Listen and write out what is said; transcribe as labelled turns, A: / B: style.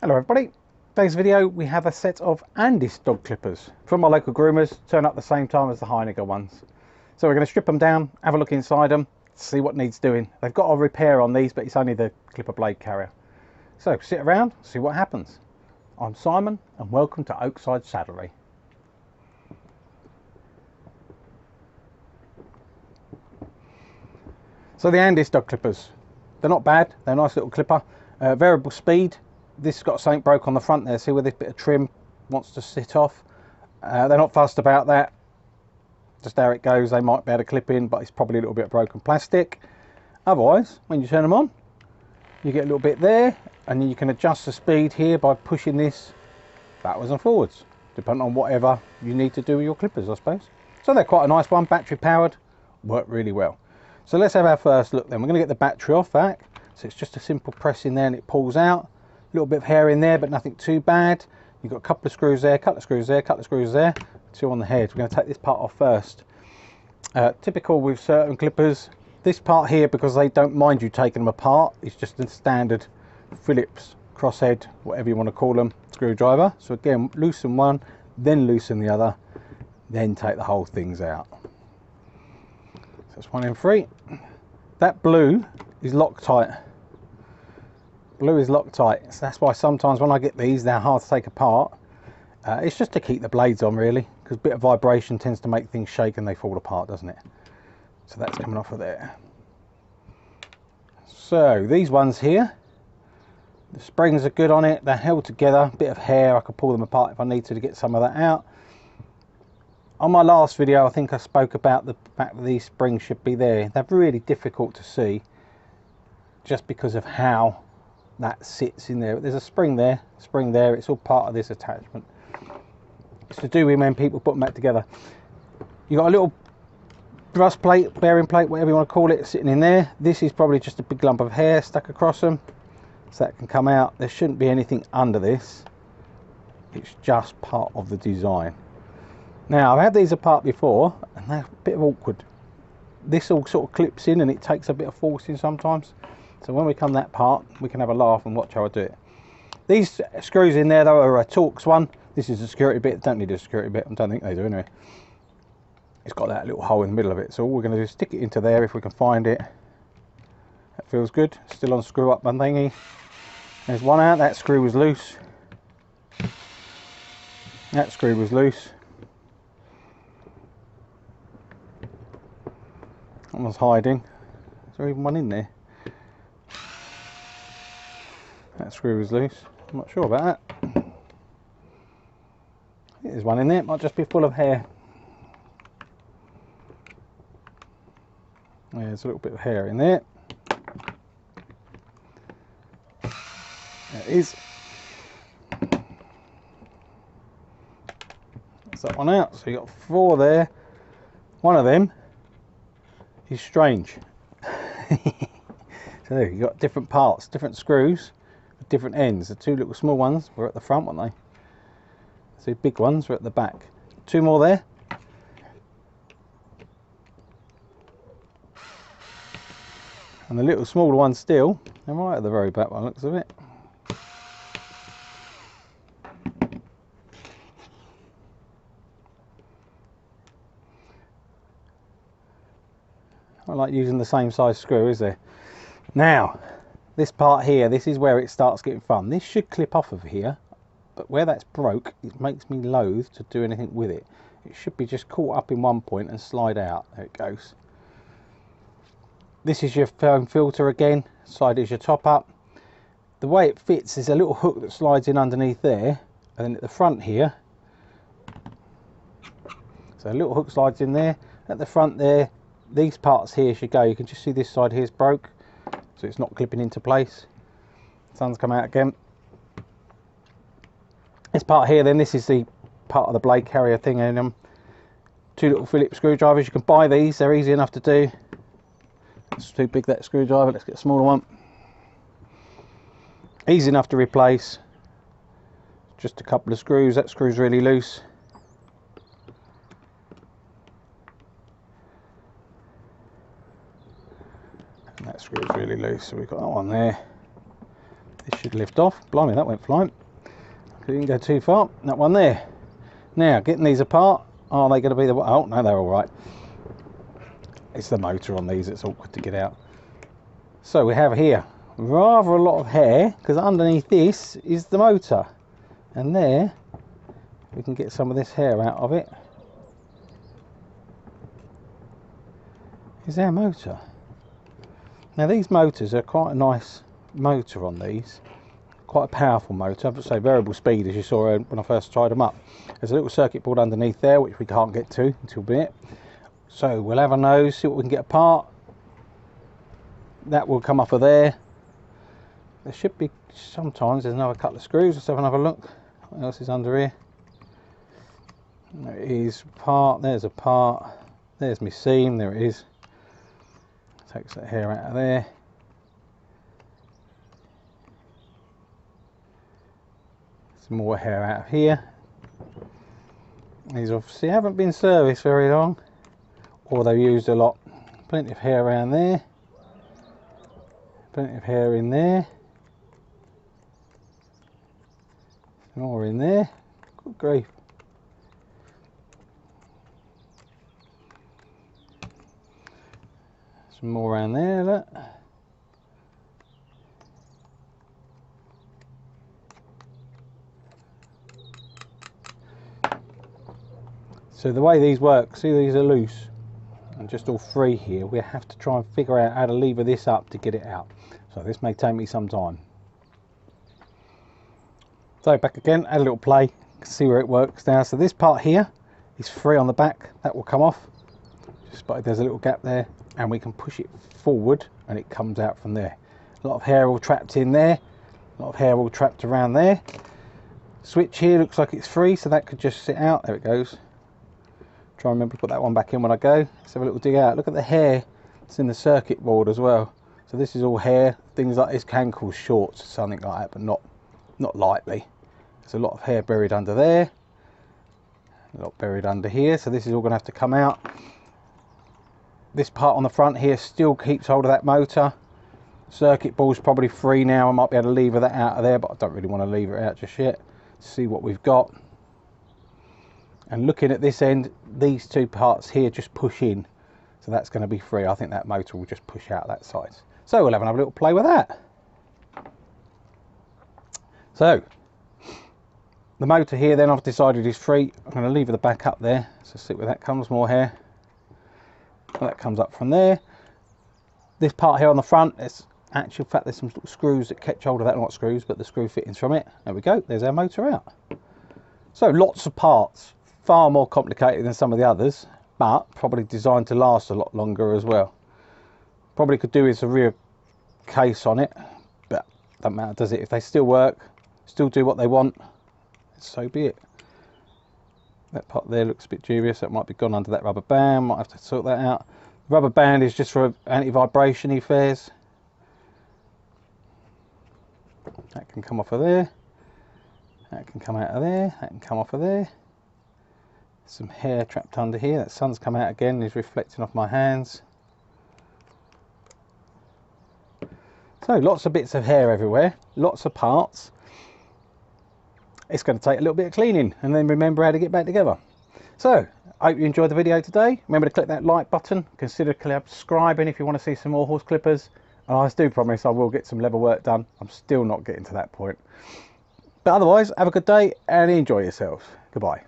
A: Hello everybody, today's video we have a set of Andis dog clippers from my local groomers, turn up the same time as the Heineken ones. So we're going to strip them down, have a look inside them, see what needs doing. They've got a repair on these, but it's only the clipper blade carrier. So sit around, see what happens. I'm Simon and welcome to Oakside Saddlery. So the Andis dog clippers, they're not bad, they're a nice little clipper, variable speed. This has got something broke on the front there, see where this bit of trim wants to sit off. They're not fussed about that, just how it goes. They might be able to clip in, but it's probably a little bit of broken plastic. Otherwise, when you turn them on, you get a little bit there, and then you can adjust the speed here by pushing this backwards and forwards, depending on whatever you need to do with your clippers, I suppose. So they're quite a nice one, battery powered, work really well. So let's have our first look then. We're going to get the battery off back, so it's just a simple press in there and it pulls out. A little bit of hair in there, but nothing too bad. You've got a couple of screws there, couple of screws there, couple of screws there, two on the head. We're going to take this part off first. Typical with certain clippers, this part here, because they don't mind you taking them apart, it's just a standard Phillips crosshead, whatever you want to call them, screwdriver. So again, loosen one, then loosen the other, then take the whole things out. So that's 1 in 3. That blue is Loctite. Blue is Loctite, so that's why sometimes when I get these, they're hard to take apart. It's just to keep the blades on really, because a bit of vibration tends to make things shake and they fall apart, doesn't it? So that's coming off of there. So these ones here, the springs are good on it, they're held together, bit of hair, I could pull them apart if I need to get some of that out. On my last video I think I spoke about the fact that these springs should be there. They're really difficult to see just because of how that sits in there. There's a spring there, it's all part of this attachment. It's to do with when people put them back together. You've got a little thrust plate, bearing plate, whatever you want to call it, sitting in there. This is probably just a big lump of hair stuck across them, so that can come out. There shouldn't be anything under this, it's just part of the design. Now I've had these apart before and they're a bit awkward. This all sort of clips in and it takes a bit of forcing sometimes. So when we come that part, we can have a laugh and watch how I do it. These screws in there though are a Torx one. This is a security bit, don't need a security bit, I don't think they do anyway. It's got that little hole in the middle of it, so all we're going to do is stick it into there if we can find it. That feels good, still on screw up my thingy. There's one out, that screw was loose. That screw was loose. That one's hiding. Is there even one in there? That screw was loose. I'm not sure about that. There's one in there. It might just be full of hair. Yeah, there's a little bit of hair in there. There it is. That's that one out. So you've got 4 there. One of them is strange. So there, you've got different parts, different screws, different ends. The 2 little small ones were at the front, weren't they? The 2 big ones were at the back. 2 more there. And the little smaller ones still, they're right at the very back by the looks of it. I like using the same size screw, is there? Now, this part here, this is where it starts getting fun. This should clip off of here, but where that's broke, it makes me loath to do anything with it. It should be just caught up in one point and slide out. There it goes. This is your foam filter again, side is your top up. The way it fits is a little hook that slides in underneath there, and then at the front here, so a little hook slides in there, at the front there, these parts here should go. You can just see this side here is broke, so it's not clipping into place. Sun's come out again. This part here then, this is the part of the blade carrier thing, and 2 little Phillips screwdrivers. You can buy these, they're easy enough to do. It's too big, that screwdriver, let's get a smaller one. Easy enough to replace. Just a couple of screws, that screw's really loose. And that screw's really loose, so we've got that one there. This should lift off. Blimey, that went flying. Didn't go too far. That one there. Now, getting these apart, are they going to be the... Oh, no, they're all right. It's the motor on these that's awkward to get out. So we have here rather a lot of hair, because underneath this is the motor. And there, we can get some of this hair out of it. Is our motor. Now, these motors are quite a nice motor on these. Quite a powerful motor, but say variable speed, as you saw when I first tried them up. There's a little circuit board underneath there which we can't get to until a bit. So we'll have a nose, see what we can get apart. That will come off of there. There should be, sometimes there's another couple of screws. Let's have another look. What else is under here? There it is, part, there's a part. There's my seam, there it is. Takes that hair out of there. Some more hair out of here. These obviously haven't been serviced very long, or they've used a lot. Plenty of hair around there. Plenty of hair in there. Some more in there. Good grief. Some more around there, look. So the way these work, see these are loose and just all free here. We have to try and figure out how to lever this up to get it out. So this may take me some time. So back again, add a little play, see where it works now. So this part here is free on the back, that will come off. Just but there's a little gap there, and we can push it forward and it comes out from there. A lot of hair all trapped in there, a lot of hair all trapped around there. Switch here looks like it's free, so that could just sit out. There it goes. Try and remember to put that one back in when I go. Let's have a little dig out. Look at the hair that's in the circuit board as well. So this is all hair. Things like this can cause shorts or something like that, but not likely. There's a lot of hair buried under there, a lot buried under here, so this is all going to have to come out. This part on the front here still keeps hold of that motor. Circuit board's probably free now. I might be able to lever that out of there, but I don't really want to lever it out just yet. See what we've got. And looking at this end, these two parts here just push in, so that's going to be free. I think that motor will just push out that side. So we'll have another little play with that. So the motor here then I've decided is free. I'm going to lever the back up there, so see where that comes, more hair. That comes up from there. This part here on the front, it's actually, in fact, there's some little screws that catch hold of that, not screws, but the screw fittings from it. There we go, there's our motor out. So lots of parts, far more complicated than some of the others, but probably designed to last a lot longer as well. Probably could do with a rear case on it, but doesn't matter, does it? If they still work, still do what they want, so be it. That part there looks a bit dubious. That might be gone under that rubber band. Might have to sort that out. The rubber band is just for anti-vibration affairs. That can come off of there. That can come out of there. That can come off of there. Some hair trapped under here. That sun's come out again. Is reflecting off my hands. So lots of bits of hair everywhere. Lots of parts. It's going to take a little bit of cleaning and then remember how to get back together. So I hope you enjoyed the video today. Remember to click that like button. Consider subscribing if you want to see some more horse clippers. And I do promise I will get some leather work done. I'm still not getting to that point. But otherwise, have a good day and enjoy yourselves. Goodbye.